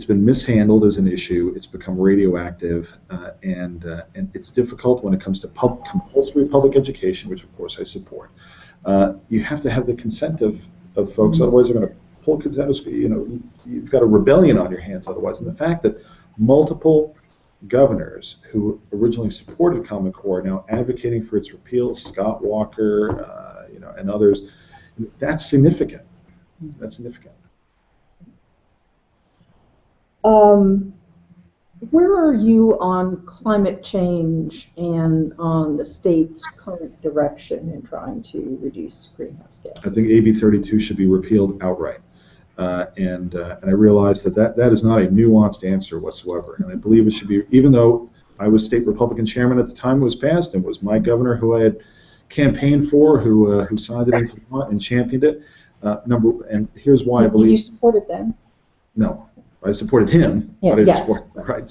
been mishandled as an issue. It's become radioactive, and it's difficult when it comes to compulsory public education, which of course I support. You have to have the consent of folks, otherwise they're going to pull kids out of school. You've got a rebellion on your hands otherwise. And the fact that multiple governors who originally supported Common Core are now advocating for its repeal, Scott Walker, and others, that's significant. That's significant. Where are you on climate change and on the state's current direction in trying to reduce greenhouse gases? I think AB 32 should be repealed outright. And I realize that is not a nuanced answer whatsoever. And I believe it should be, even though I was state Republican chairman at the time it was passed, and was my governor who I had campaigned for, who signed it into law and championed it. And here's why I believe. You supported them? No. I supported him, yeah, but I didn't support him, right?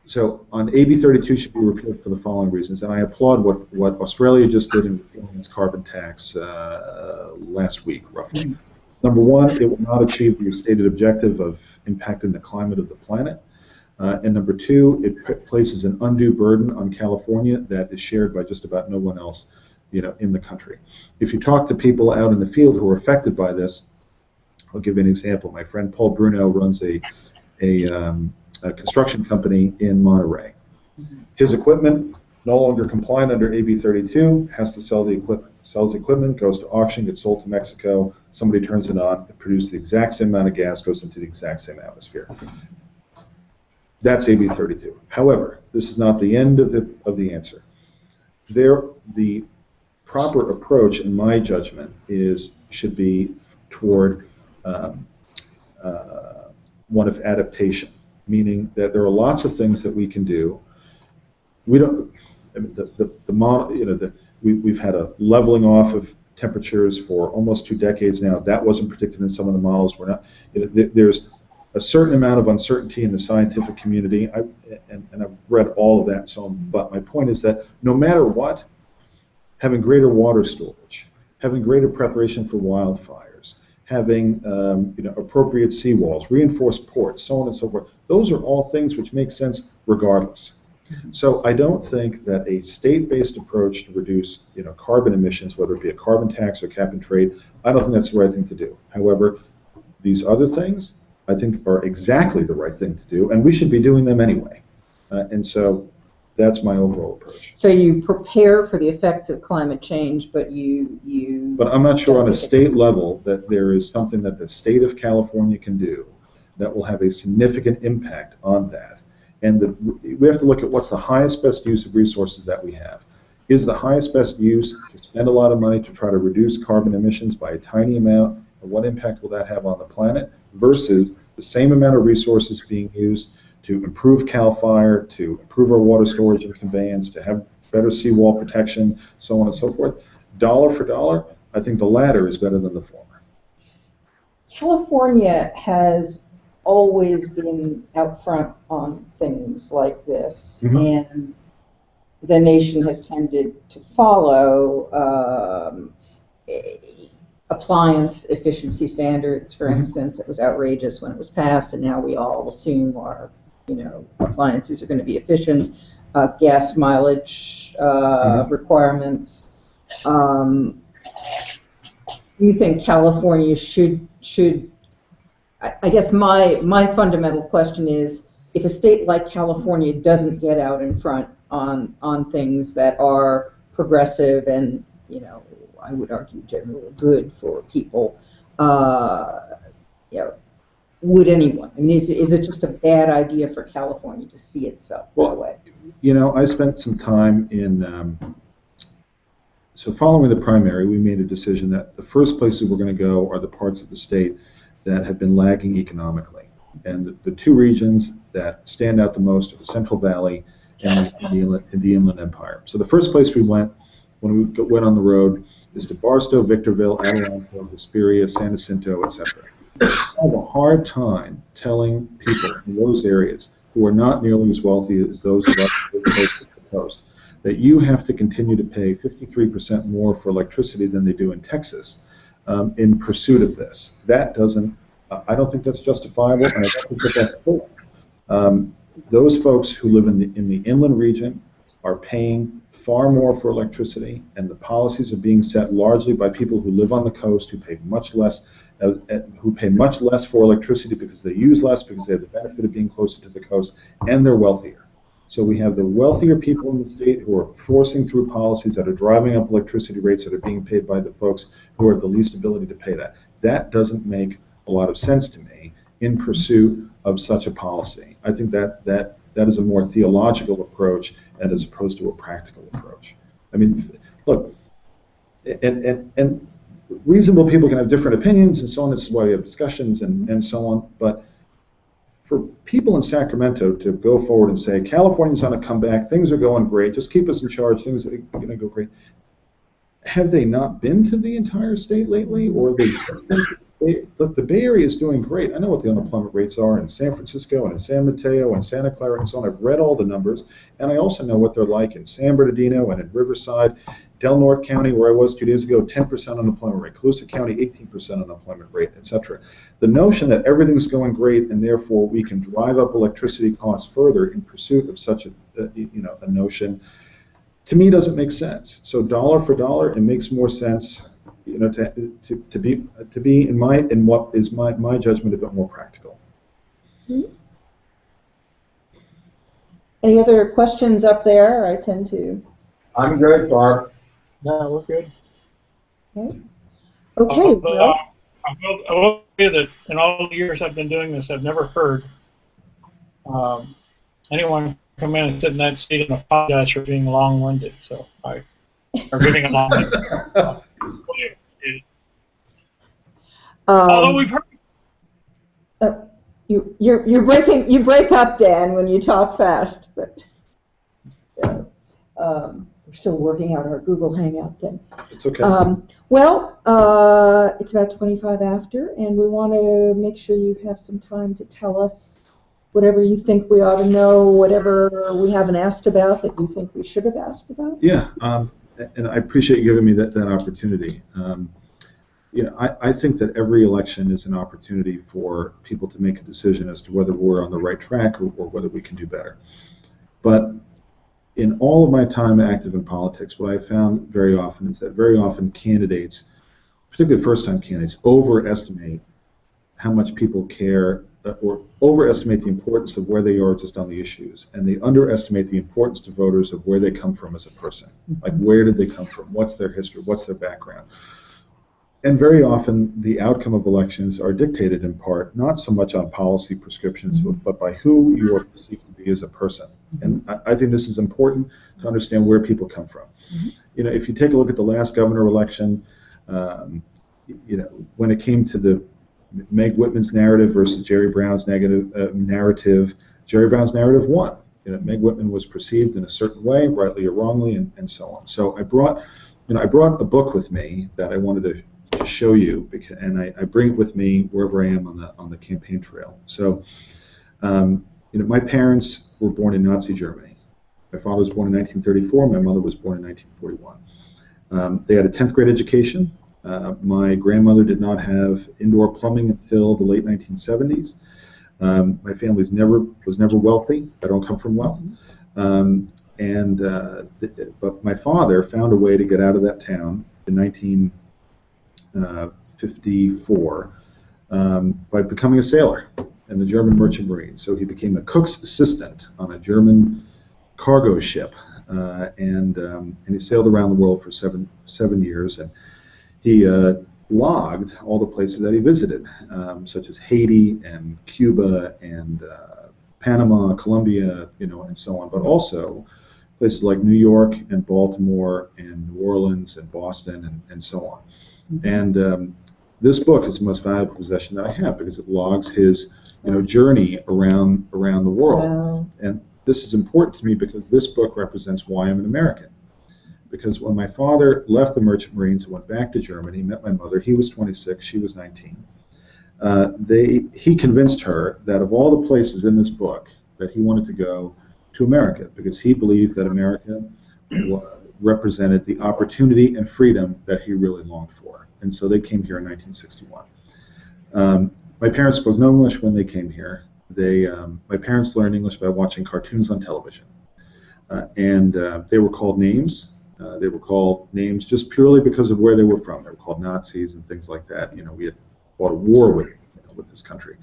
So on AB 32 should be repealed for the following reasons, and I applaud what Australia just did in repealing its carbon tax last week, roughly. Number one, it will not achieve the stated objective of impacting the climate of the planet. And number two, it places an undue burden on California that is shared by just about no one else, in the country. If you talk to people out in the field who are affected by this, I'll give you an example. My friend Paul Bruno runs a construction company in Monterey. His equipment, no longer compliant under AB 32, has to sell the equipment. Sells the equipment, goes to auction, gets sold to Mexico, somebody turns it on, it produces the exact same amount of gas, goes into the exact same atmosphere. That's AB 32. However, this is not the end of the answer. The proper approach, in my judgment, should be toward one of adaptation, meaning that there are lots of things that we can do. We don't. I mean, the model. We've had a leveling off of temperatures for almost 2 decades now. That wasn't predicted in some of the models. We're not. There's a certain amount of uncertainty in the scientific community, and I've read all of that. But my point is that no matter what, having greater water storage, having greater preparation for wildfires, having appropriate seawalls, reinforced ports, so on and so forth. Those are all things which make sense regardless. So I don't think that a state-based approach to reduce carbon emissions, whether it be a carbon tax or cap and trade, I don't think that's the right thing to do. However, these other things I think are exactly the right thing to do, and we should be doing them anyway. And so that's my overall approach. So you prepare for the effects of climate change, but But I'm not sure on a state level that there is something that the state of California can do that will have a significant impact on that. And we have to look at what's the highest best use of resources that we have. Is the highest best use to spend a lot of money to try to reduce carbon emissions by a tiny amount, and what impact will that have on the planet, versus the same amount of resources being used to improve CAL FIRE, to improve our water storage and conveyance, to have better seawall protection, so on and so forth. Dollar for dollar, I think the latter is better than the former. California has always been out front on things like this, and the nation has tended to follow appliance efficiency standards, for instance. It was outrageous when it was passed, and now we all assume our appliances are going to be efficient. gas mileage requirements. You think California should? I guess my fundamental question is, if a state like California doesn't get out in front on things that are progressive and, I would argue generally good for people, would anyone? I mean, is it just a bad idea for California to see itself that way? I spent some time in. So following the primary, we made a decision that the first places we're going to go are the parts of the state that have been lagging economically. And the two regions that stand out the most are the Central Valley and the Inland Empire. So the first place we went when we went on the road is to Barstow, Victorville, Adelanto, Hesperia, San Jacinto, etc. I have a hard time telling people in those areas who are not nearly as wealthy as those of us who are close to the coast that you have to continue to pay 53% more for electricity than they do in Texas in pursuit of this. That doesn't, I don't think that's justifiable, and I don't think that that's cool. Those folks who live in the inland region are paying far more for electricity, and the policies are being set largely by people who live on the coast who pay much less for electricity because they use less, because they have the benefit of being closer to the coast, and they're wealthier. So we have the wealthier people in the state who are forcing through policies that are driving up electricity rates that are being paid by the folks who have the least ability to pay that. That doesn't make a lot of sense to me in pursuit of such a policy. I think that is a more theological approach as opposed to a practical approach. I mean, look, and reasonable people can have different opinions and so on. This is why we have discussions and so on. But for people in Sacramento to go forward and say, California's on a comeback, things are going great, just keep us in charge, things are going to go great. Have they not been to the entire state lately? Or look, the Bay Area is doing great. I know what the unemployment rates are in San Francisco and in San Mateo and Santa Clara and so on. I've read all the numbers, and I also know what they're like in San Bernardino and in Riverside. Del Norte County, where I was 2 days ago, 10% unemployment rate. Colusa County, 18% unemployment rate, etc. The notion that everything's going great and therefore we can drive up electricity costs further in pursuit of such a notion, to me, doesn't make sense. So dollar for dollar, it makes more sense, to be in what is my judgment a bit more practical. Mm-hmm. Any other questions up there? I tend to. I'm good, Barb. No, we're good. Okay. Well, I will say that in all the years I've been doing this, I've never heard anyone come in and sit in that seat and apologize for being long-winded. So or giving a long-winded. Although we've heard. You break up, Dan, when you talk fast, but. We're still working out our Google Hangout thing. It's okay. It's about 25 after, and we want to make sure you have some time to tell us whatever you think we ought to know, whatever we haven't asked about that you think we should have asked about. Yeah, and I appreciate you giving me that opportunity. I think that every election is an opportunity for people to make a decision as to whether we're on the right track or whether we can do better. But in all of my time active in politics, what I found very often is that very often candidates, particularly first-time candidates, overestimate how much people care or overestimate the importance of where they are just on the issues, and they underestimate the importance to voters of where they come from as a person. Like, where did they come from? What's their history? What's their background? And very often, the outcome of elections are dictated in part, not so much on policy prescriptions, but by who you are perceived to be as a person. And I think this is important to understand where people come from. If you take a look at the last governor election, when it came to the Meg Whitman's narrative versus Jerry Brown's narrative, Jerry Brown's narrative won. Meg Whitman was perceived in a certain way, rightly or wrongly, and so on. So I brought a book with me that I wanted to show you, and I bring it with me wherever I am on the campaign trail. So, my parents were born in Nazi Germany. My father was born in 1934. My mother was born in 1941. They had a 10th grade education. My grandmother did not have indoor plumbing until the late 1970s. My family was never wealthy. I don't come from wealth. But my father found a way to get out of that town in 1954 by becoming a sailor in the German Merchant Marine. So he became a cook's assistant on a German cargo ship, and he sailed around the world for seven years, and he logged all the places that he visited, such as Haiti and Cuba and Panama, Colombia, and so on, but also places like New York and Baltimore and New Orleans and Boston and so on. And this book is the most valuable possession that I have because it logs his journey around the world. Wow. And this is important to me because this book represents why I'm an American. Because when my father left the Merchant Marines and went back to Germany, he met my mother. He was 26, she was 19. He convinced her that of all the places in this book that he wanted to go to America, because he believed that America represented the opportunity and freedom that he really longed for. And so they came here in 1961. My parents spoke no English when they came here. My parents learned English by watching cartoons on television. They were called names. They were called names just purely because of where they were from. They were called Nazis and things like that. We had fought a war with this country.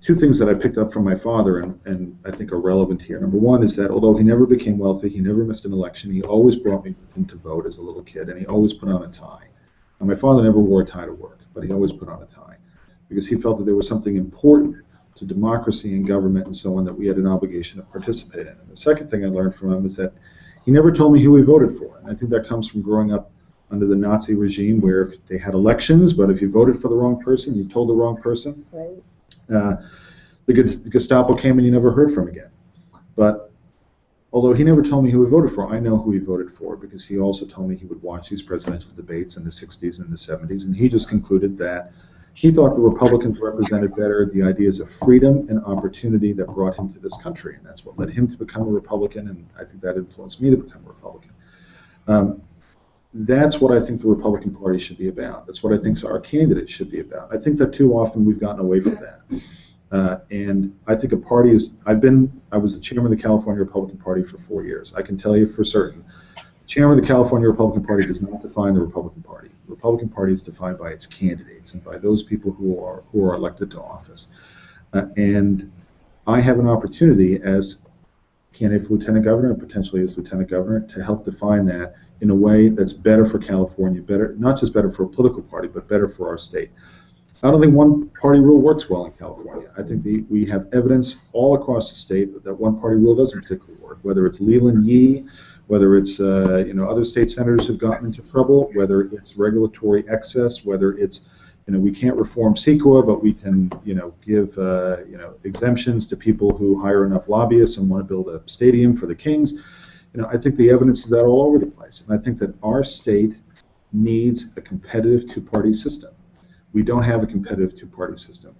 Two things that I picked up from my father and I think are relevant here. Number one is that although he never became wealthy, he never missed an election, he always brought me with him to vote as a little kid, and he always put on a tie. And my father never wore a tie to work, but he always put on a tie because he felt that there was something important to democracy and government and so on that we had an obligation to participate in. And the second thing I learned from him is that he never told me who he voted for. And I think that comes from growing up under the Nazi regime where if they had elections, but if you voted for the wrong person, you told the wrong person. Right. The Gestapo came and you never heard from again. But although he never told me who he voted for, I know who he voted for because he also told me he would watch these presidential debates in the 60s and the 70s, and he just concluded that he thought the Republicans represented better the ideas of freedom and opportunity that brought him to this country, and that's what led him to become a Republican, and I think that influenced me to become a Republican. That's what I think the Republican Party should be about. That's what I think our candidates should be about. I think that too often we've gotten away from that. And I think a party is, I was the chairman of the California Republican Party for 4 years. I can tell you for certain, the chairman of the California Republican Party does not define the Republican Party. The Republican Party is defined by its candidates and by those people who are elected to office. And I have an opportunity as candidate for lieutenant governor and potentially as lieutenant governor to help define that in a way that's better for California, better, not just better for a political party, but better for our state. I don't think one-party rule works well in California. I think we have evidence all across the state that one-party rule doesn't particularly work, whether it's Leland Yee, whether it's other state senators who've gotten into trouble, whether it's regulatory excess, whether it's we can't reform CEQA, but we can give exemptions to people who hire enough lobbyists and want to build a stadium for the Kings. I think the evidence is that all over the place, and I think that our state needs a competitive two-party system. We don't have a competitive two-party system.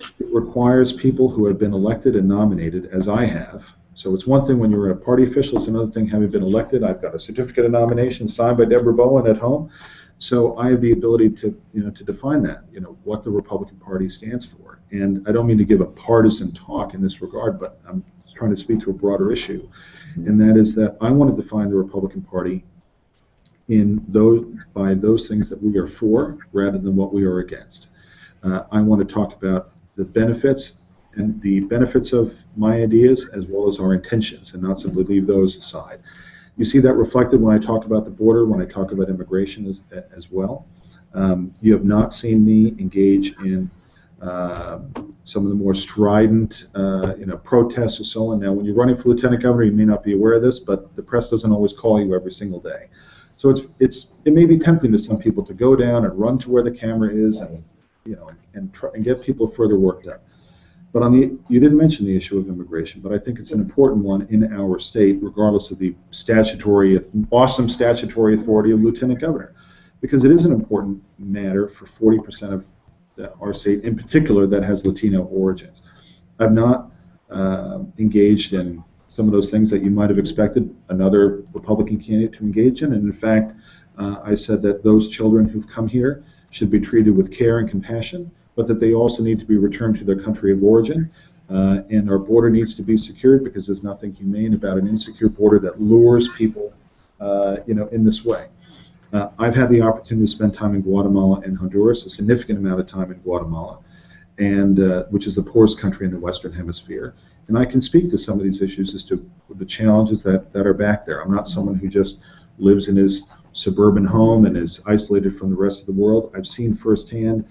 It requires people who have been elected and nominated, as I have. So it's one thing when you're a party official, it's another thing having been elected. I've got a certificate of nomination signed by Deborah Bowen at home. So I have the ability to define that, what the Republican Party stands for. And I don't mean to give a partisan talk in this regard, but I'm trying to speak to a broader issue. And that is that I want to define the Republican Party by those things that we are for rather than what we are against. I want to talk about the benefits of my ideas as well as our intentions and not simply leave those aside. You see that reflected when I talk about the border, when I talk about immigration as well. You have not seen me engage in some of the more strident protests or so on. Now, when you're running for lieutenant governor, you may not be aware of this, but the press doesn't always call you every single day. So it may be tempting to some people to go down and run to where the camera is and get people further worked up. But you didn't mention the issue of immigration, but I think it's an important one in our state, regardless of the awesome statutory authority of lieutenant governor, because it is an important matter for 40% of our state, in particular, that has Latino origins. I've not engaged in some of those things that you might have expected another Republican candidate to engage in, and in fact, I said that those children who've come here should be treated with care and compassion, but that they also need to be returned to their country of origin. and our border needs to be secured because there's nothing humane about an insecure border that lures people, in this way. I've had the opportunity to spend time in Guatemala and Honduras, a significant amount of time in Guatemala, and which is the poorest country in the Western Hemisphere. And I can speak to some of these issues as to the challenges that are back there. I'm not someone who just lives in his suburban home and is isolated from the rest of the world. I've seen firsthand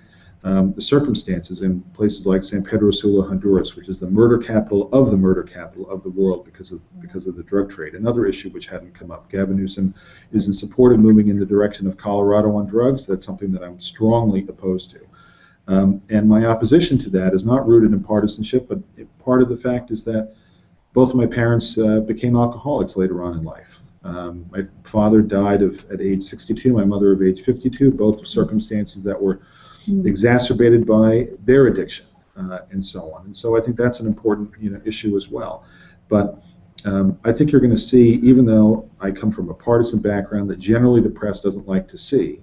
the circumstances in places like San Pedro Sula, Honduras, which is the murder capital of the world because of the drug trade. Another issue which hadn't come up. Gavin Newsom is in support of moving in the direction of Colorado on drugs. That's something that I'm strongly opposed to. And my opposition to that is not rooted in partisanship, but part of the fact is that both of my parents became alcoholics later on in life. My father died at age 62, my mother of age 52, both circumstances that were exacerbated by their addiction and so on. And so I think that's an important issue as well. But I think you're going to see, even though I come from a partisan background that generally the press doesn't like to see,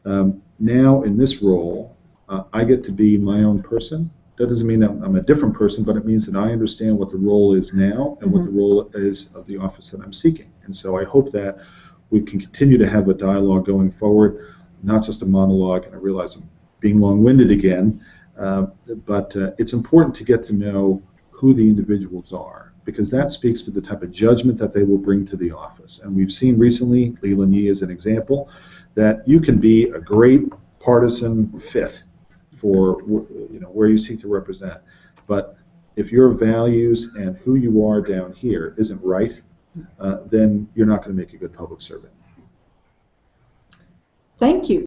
now in this role, I get to be my own person. That doesn't mean I'm a different person, but it means that I understand what the role is now and what the role is of the office that I'm seeking. And so I hope that we can continue to have a dialogue going forward, not just a monologue, and I realize I'm being long-winded again, but it's important to get to know who the individuals are, because that speaks to the type of judgment that they will bring to the office. And we've seen recently, Leland Yee is an example, that you can be a great partisan fit for where you seek to represent. But if your values and who you are down here isn't right, then you're not going to make a good public servant. Thank you.